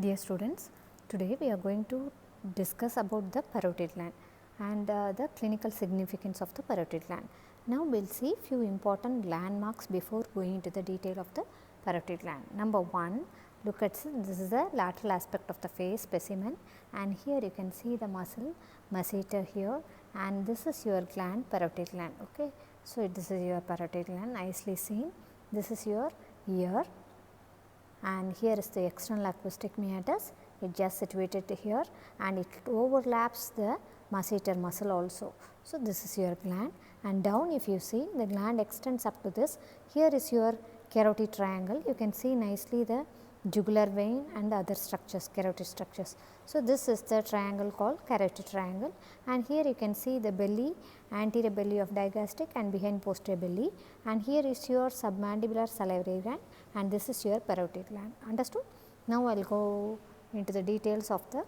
Dear students, today we are going to discuss about the parotid gland and the clinical significance of the parotid gland. Now, we will see few important landmarks before going into the detail of the parotid gland. Number 1, look at this is the lateral aspect of the face specimen, and here you can see the muscle masseter here, and this is your gland, parotid gland. Okay. So, this is your parotid gland, nicely seen. This is your ear, and here is the external acoustic meatus. It just situated here and it overlaps the masseter muscle also. So, this is your gland, and down if you see the gland extends up to this. Here is your carotid triangle. You can see nicely the jugular vein and the other structures, carotid structures. So, this is the triangle called carotid triangle, and here you can see the belly, anterior belly of digastric and behind posterior belly, and here is your submandibular salivary gland, and this is your parotid gland. Understood? Now, I will go into the details of the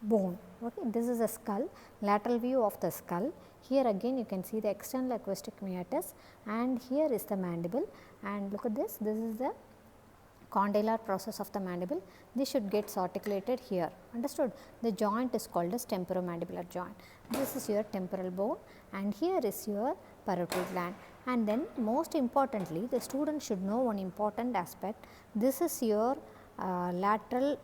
bone. Okay. This is a skull, lateral view of the skull. Here again you can see the external acoustic meatus, and here is the mandible, and look at this, this is the condylar process of the mandible. This should get articulated here. Understood? The joint is called as temporomandibular joint. This is your temporal bone, and here is your parotid gland. And then most importantly, the student should know one important aspect. This is your lateral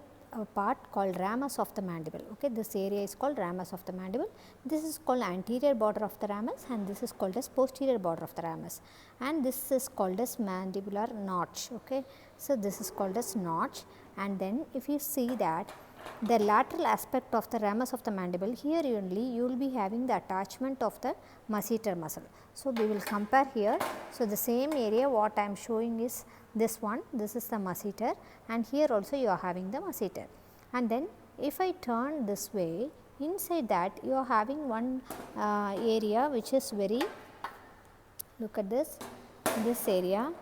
part called ramus of the mandible. Okay, this area is called ramus of the mandible. This is called anterior border of the ramus, and this is called as posterior border of the ramus, and this is called as mandibular notch. Okay, so this is called as notch. And then if you see that the lateral aspect of the ramus of the mandible, here only you will be having the attachment of the masseter muscle. So, we will compare here. So, the same area what I am showing is this one, this is the masseter, and here also you are having the masseter. And then if I turn this way, inside that you are having one area which is very, look at this area.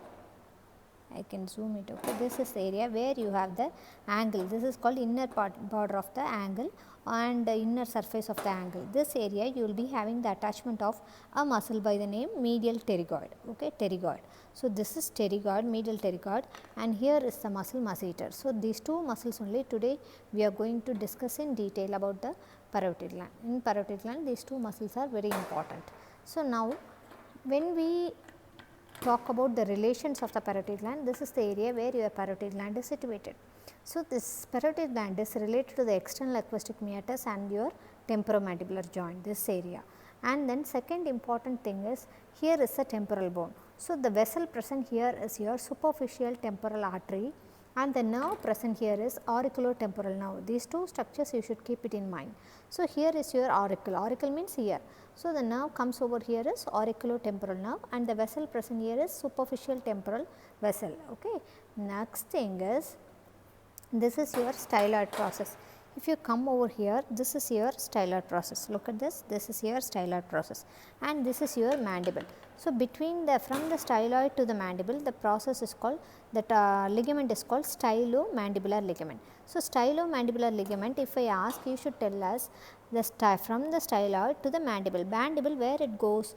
I can zoom it. Okay. This is the area where you have the angle. This is called inner border of the angle and the inner surface of the angle. This area you will be having the attachment of a muscle by the name medial pterygoid. Okay, pterygoid. So, this is pterygoid, medial pterygoid, and here is the muscle masseter. So, these two muscles only today we are going to discuss in detail about the parotid gland. In parotid gland, these two muscles are very important. So, now when we talk about the relations of the parotid gland, this is the area where your parotid gland is situated. So, this parotid gland is related to the external acoustic meatus and your temporomandibular joint, this area. And then second important thing is, here is the temporal bone. So, the vessel present here is your superficial temporal artery, and the nerve present here is auriculotemporal nerve. These two structures you should keep it in mind. So, here is your auricle, auricle means ear. So, the nerve comes over here is auriculotemporal nerve, and the vessel present here is superficial temporal vessel. Okay. Next thing is, this is your styloid process. If you come over here, this is your styloid process. Look at this is your styloid process, and this is your mandible. So, between the from the styloid to the mandible, the process is called, that ligament is called stylomandibular ligament. So, stylomandibular ligament, if I ask, you should tell us the from the styloid to the mandible. Mandible, where it goes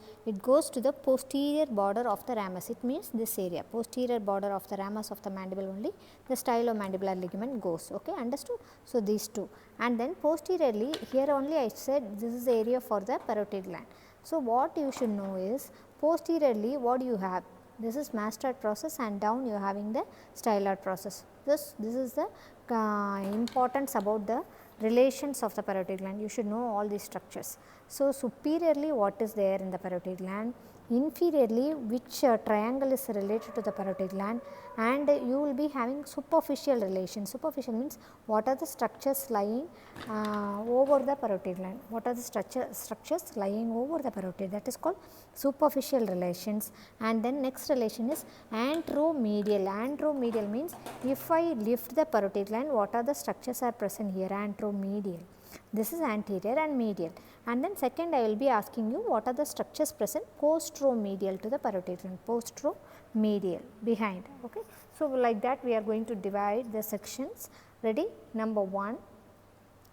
to the posterior border of the ramus. It means this area, posterior border of the ramus of the mandible only the stylomandibular ligament goes. Okay, understood? So, these two, and then posteriorly here only I said this is the area for the parotid gland. So, what you should know is posteriorly what you have, this is mastoid process, and down you are having the styloid process. This is the importance about the relations of the parotid gland. You should know all these structures. So, superiorly what is there in the parotid gland, inferiorly which triangle is related to the parotid gland, and you will be having superficial relations. Superficial means what are the structures lying over the parotid gland, what are the structures lying over the parotid, that is called superficial relations. And then next relation is anteromedial. Anteromedial means if I lift the parotid gland, what are the structures are present here, anteromedial. This is anterior and medial. And then second I will be asking you what are the structures present posteromedial to the parotid gland, posteromedial, behind. Okay. So, like that we are going to divide the sections. Ready? Number 1,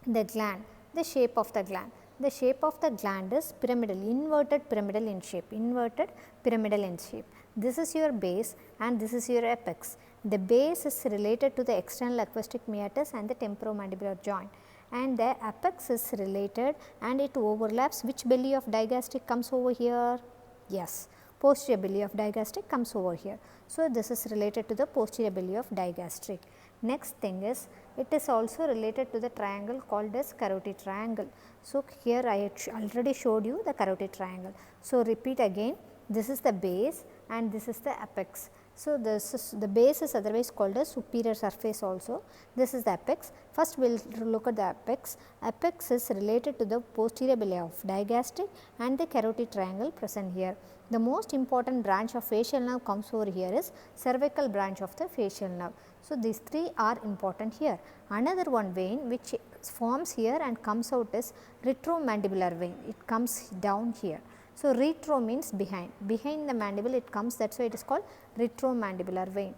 the gland, the shape of the gland. The shape of the gland is pyramidal, inverted pyramidal in shape, inverted pyramidal in shape. This is your base and this is your apex, The base is related to the external acoustic meatus and the temporomandibular joint, and the apex is related and it overlaps. Which belly of digastric comes over here? Yes, posterior belly of digastric comes over here. So, this is related to the posterior belly of digastric. Next thing is, it is also related to the triangle called as carotid triangle. So, here I already showed you the carotid triangle. So, repeat again, this is the base and this is the apex. So, this is the base is otherwise called as superior surface also. This is the apex. First we will look at the apex. Apex is related to the posterior belly of digastric and the carotid triangle present here. The most important branch of facial nerve comes over here is cervical branch of the facial nerve. So, these three are important here. Another one vein which forms here and comes out is retromandibular vein. It comes down here. So, retro means behind the mandible it comes, that is why it is called retromandibular vein.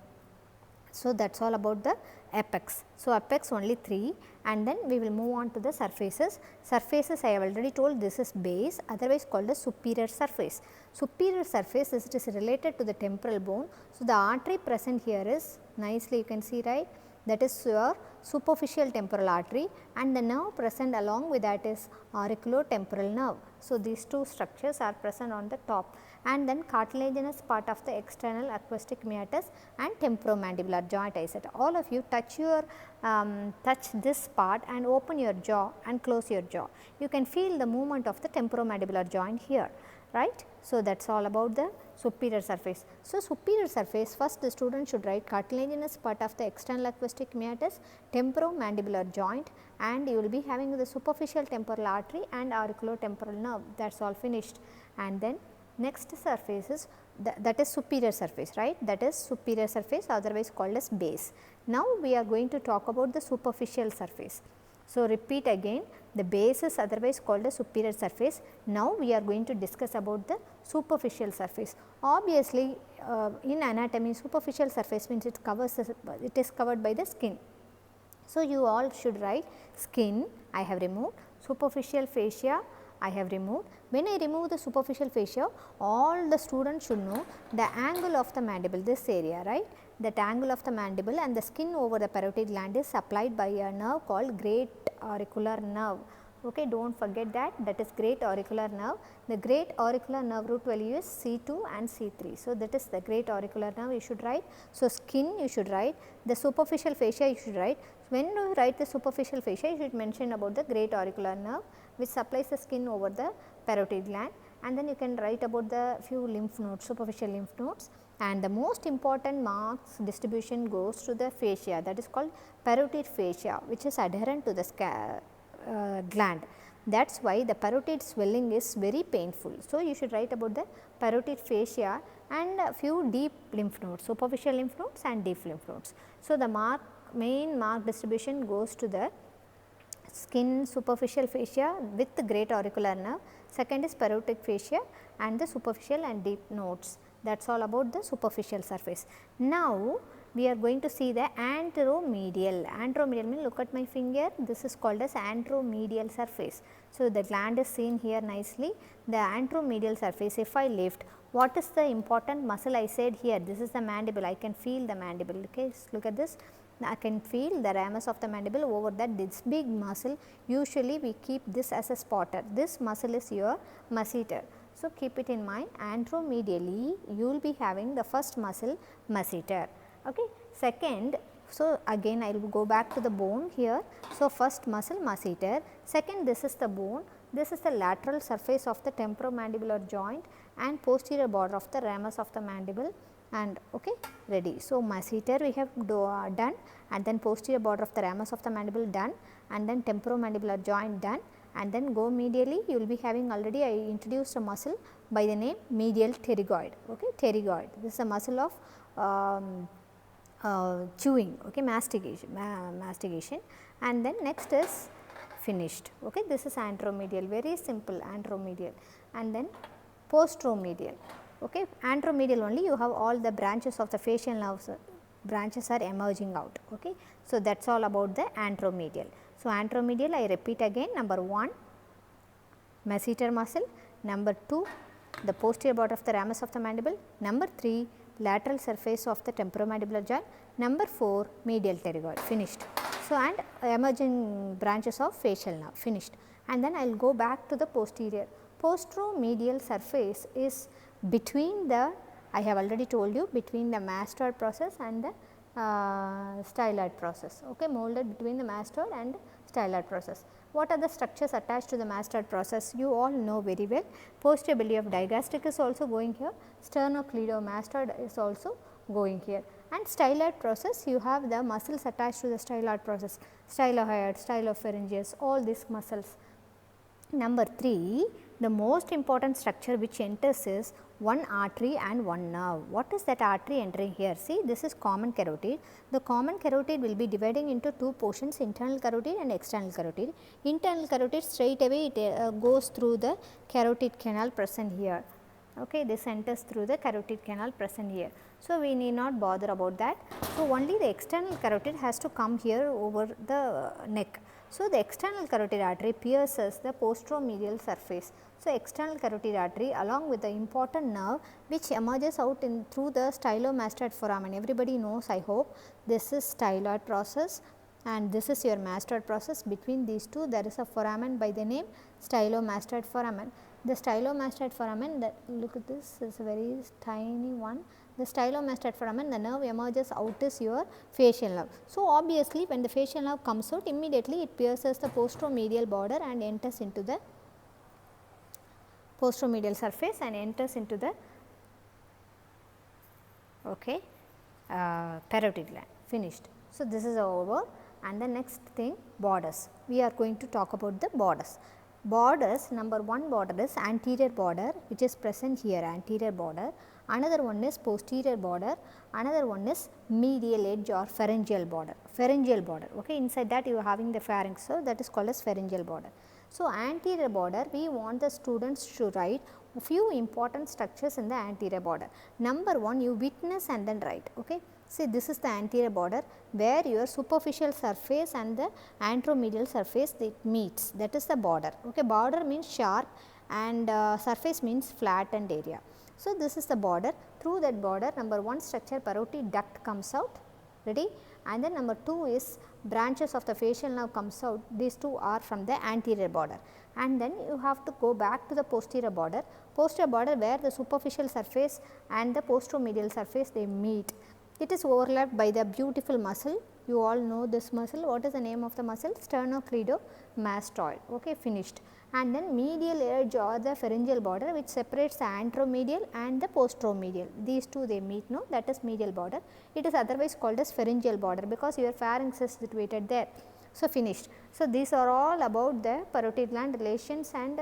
So, that is all about the apex. So, apex only 3 and then we will move on to the surfaces. Surfaces I have already told, this is base, otherwise called as superior surface. Superior surface is, it is related to the temporal bone. So, the artery present here is nicely you can see, right, that is your superficial temporal artery, and the nerve present along with that is auriculotemporal nerve. So, these two structures are present on the top, and then cartilaginous part of the external acoustic meatus and temporomandibular joint I said. All of you touch your touch this part and open your jaw and close your jaw. You can feel the movement of the temporomandibular joint here, right. So, that is all about the superior surface. So, superior surface, first the student should write cartilaginous part of the external acoustic meatus, temporomandibular joint, and you will be having the superficial temporal artery and auriculotemporal nerve. That is all finished. And then next surface is that is superior surface, right, that is superior surface, otherwise called as base. Now, we are going to talk about the superficial surface. So, repeat again, the base is otherwise called a superior surface. Now, we are going to discuss about the superficial surface. Obviously, in anatomy superficial surface means it covers it is covered by the skin. So, you all should write skin I have removed, superficial fascia I have removed. When I remove the superficial fascia, all the students should know the angle of the mandible, this area, right. That angle of the mandible and the skin over the parotid gland is supplied by a nerve called great auricular nerve. Okay, do not forget that, that is great auricular nerve. The great auricular nerve root value is C2 and C3. So, that is the great auricular nerve you should write. So, skin you should write, the superficial fascia you should write. When you write the superficial fascia, you should mention about the great auricular nerve which supplies the skin over the parotid gland, and then you can write about the few lymph nodes, superficial lymph nodes, and the most important marks distribution goes to the fascia, that is called parotid fascia, which is adherent to the gland. That is why the parotid swelling is very painful. So, you should write about the parotid fascia and a few deep lymph nodes, superficial lymph nodes and deep lymph nodes. So, the main mark distribution goes to the skin, superficial fascia with the great auricular nerve, second is parotid fascia and the superficial and deep nodes. That is all about the superficial surface. Now, we are going to see the anteromedial. Anteromedial means, look at my finger, this is called as anteromedial surface. So, the gland is seen here nicely. The anteromedial surface, if I lift, what is the important muscle I said here? This is the mandible, I can feel the mandible. Okay, look at this. I can feel the ramus of the mandible over that, this big muscle. Usually we keep this as a spotter. This muscle is your masseter. So, keep it in mind, anteromedially you will be having the first muscle masseter. Okay. Second, so again I will go back to the bone here. So, first muscle masseter, second this is the bone, this is the lateral surface of the temporomandibular joint and posterior border of the ramus of the mandible, and okay, ready. So, masseter we have done, and then posterior border of the ramus of the mandible done, and then temporomandibular joint done, and then go medially you will be having, already I introduced a muscle by the name medial pterygoid. Okay, pterygoid, this is a muscle of chewing, okay, mastication, and then next is finished. Okay, this is anteromedial, very simple anteromedial, and then posteromedial. Okay, anteromedial only you have all the branches of the facial nerves, branches are emerging out. Okay, so that is all about the anteromedial. So, anteromedial I repeat again, number 1 masseter muscle, number 2 the posterior border of the ramus of the mandible, number 3 lateral surface of the temporomandibular joint. Number 4, medial pterygoid, finished. So, and emerging branches of facial nerve, finished. And then I will go back to the posterior. Posteromedial surface is between the, I have already told you, between the mastoid process and the styloid process, okay, molded between the mastoid and styloid process. What are the structures attached to the mastoid process? You all know very well. Posterior belly of digastric is also going here, sternocleidomastoid is also going here, and styloid process you have the muscles attached to the styloid process, stylohyoid, stylopharyngeus, all these muscles. Number 3, the most important structure which enters is one artery and one nerve. What is that artery entering here? See, this is common carotid. The common carotid will be dividing into two portions, internal carotid and external carotid. Internal carotid straight away it goes through the carotid canal present here. Okay, this enters through the carotid canal present here. So, we need not bother about that. So, only the external carotid has to come here over the neck. So, the external carotid artery pierces the posteromedial surface. So, external carotid artery along with the important nerve which emerges out in through the stylomastoid foramen. Everybody knows, I hope, this is styloid process and this is your mastoid process. Between these two there is a foramen by the name stylomastoid foramen. The stylomastoid foramen, that look at this, is a very tiny one. The stylomastoid foramen, the nerve emerges out is your facial nerve. So, obviously, when the facial nerve comes out, immediately it pierces the posteromedial border and enters into the posteromedial surface and enters into the parotid gland, finished. So, this is over, and the next thing, borders. We are going to talk about the borders. Borders, number 1 border is anterior border which is present here, anterior border. Another one is posterior border, another one is medial edge or pharyngeal border, okay. Inside that you are having the pharynx, so that is called as pharyngeal border. So, anterior border, we want the students to write a few important structures in the anterior border. Number 1, you witness and then write, okay. See, this is the anterior border where your superficial surface and the anteromedial surface it meets, that is the border, okay. Border means sharp and surface means flattened area. So, this is the border. Through that border, number 1 structure parotid duct comes out, ready, and then number 2 is branches of the facial nerve comes out. These two are from the anterior border, and then you have to go back to the posterior border where the superficial surface and the posteromedial surface they meet. It is overlapped by the beautiful muscle. You all know this muscle. What is the name of the muscle? Sternocleidomastoid, okay, finished. And then medial edge or the pharyngeal border which separates the anteromedial and the posteromedial. These two they meet, no, that is medial border. It is otherwise called as pharyngeal border because your pharynx is situated there. So, finished. So, these are all about the parotid gland relations and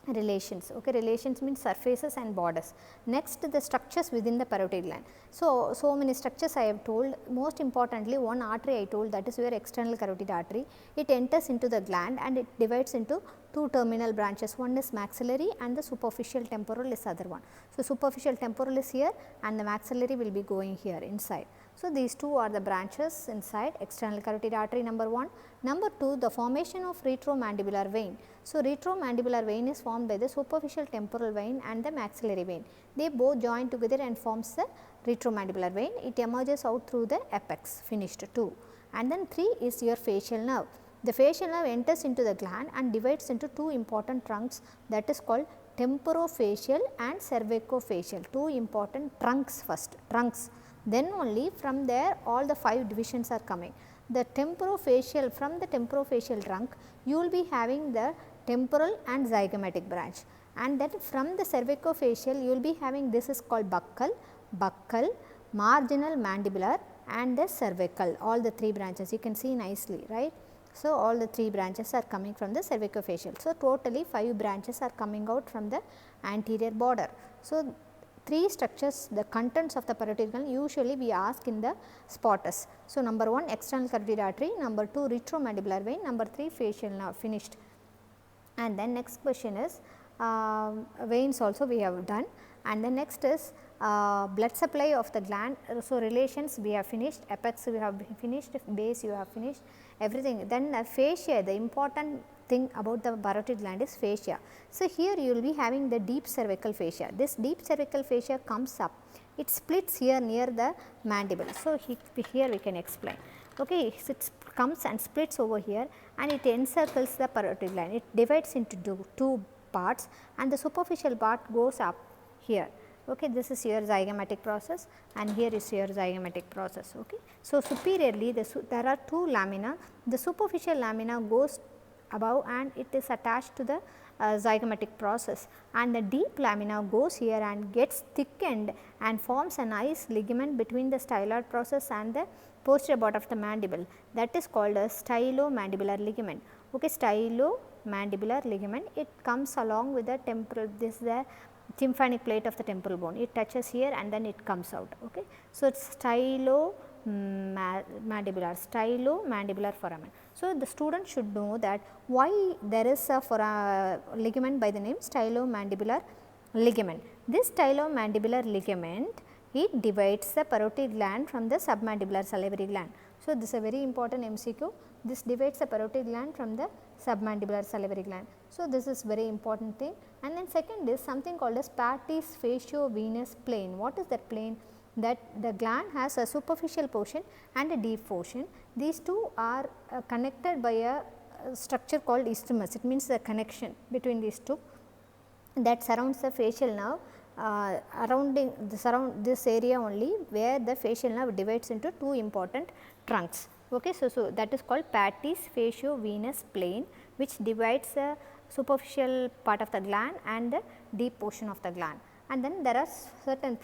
relations, okay. Relations means surfaces and borders. Next, the structures within the parotid gland. So many structures I have told. Most importantly, one artery I told, that is your external carotid artery. It enters into the gland and it divides into two terminal branches. One is maxillary and the superficial temporal is other one. So, superficial temporal is here and the maxillary will be going here inside. So, these two are the branches inside external carotid artery, number 1. Number 2, the formation of retromandibular vein. So, retromandibular vein is formed by the superficial temporal vein and the maxillary vein. They both join together and forms the retromandibular vein. It emerges out through the apex, finished 2. And then 3 is your facial nerve. The facial nerve enters into the gland and divides into two important trunks, that is called temporofacial and cervicofacial. Two important trunks first, trunks. Then only from there all the 5 divisions are coming. The temporofacial, from the temporofacial trunk you will be having the temporal and zygomatic branch, and then from the cervicofacial you will be having, this is called buccal, marginal mandibular and the cervical, all the 3 branches you can see nicely, right. So, all the 3 branches are coming from the cervicofacial. So, totally 5 branches are coming out from the anterior border. So, 3 structures, the contents of the parotid gland usually we ask in the spotters. So, number 1 external carotid artery, number 2 retromandibular vein, number 3 facial nerve, finished. And then next question is veins also we have done, and the next is blood supply of the gland. So, relations we have finished, apex we have finished, base you have finished, everything. Then fascia, the important thing about the parotid gland is fascia. So, here you will be having the deep cervical fascia. This deep cervical fascia comes up it splits here near the mandible. So, here we can explain. Okay, so it comes and splits over here and it encircles the parotid gland. It divides into two parts and the superficial part goes up here. Okay, this is your zygomatic process and here is your zygomatic process. Okay. So, superiorly there are two lamina, the superficial lamina goes above and it is attached to the zygomatic process, and the deep lamina goes here and gets thickened and forms a nice ligament between the styloid process and the posterior part of the mandible, that is called a stylomandibular ligament. Okay, stylomandibular ligament, it comes along with the temporal, this is the tympanic plate of the temporal bone, it touches here and then it comes out. Okay. So, it is stylomandibular foramen. So, the student should know that why there is a ligament by the name stylomandibular ligament. This stylomandibular ligament, it divides the parotid gland from the submandibular salivary gland. So, this is a very important MCQ. This divides the parotid gland from the submandibular salivary gland. So, this is very important thing. And then second is something called as Patty's fascio-venous plane. What is that plane? That the gland has a superficial portion and a deep portion. These two are connected by a structure called isthmus. It means the connection between these two that surrounds the facial nerve. Surround this area only where the facial nerve divides into two important trunks. Okay, so that is called Patty's fascio-venous plane, which divides the superficial part of the gland and the deep portion of the gland. And then there are certain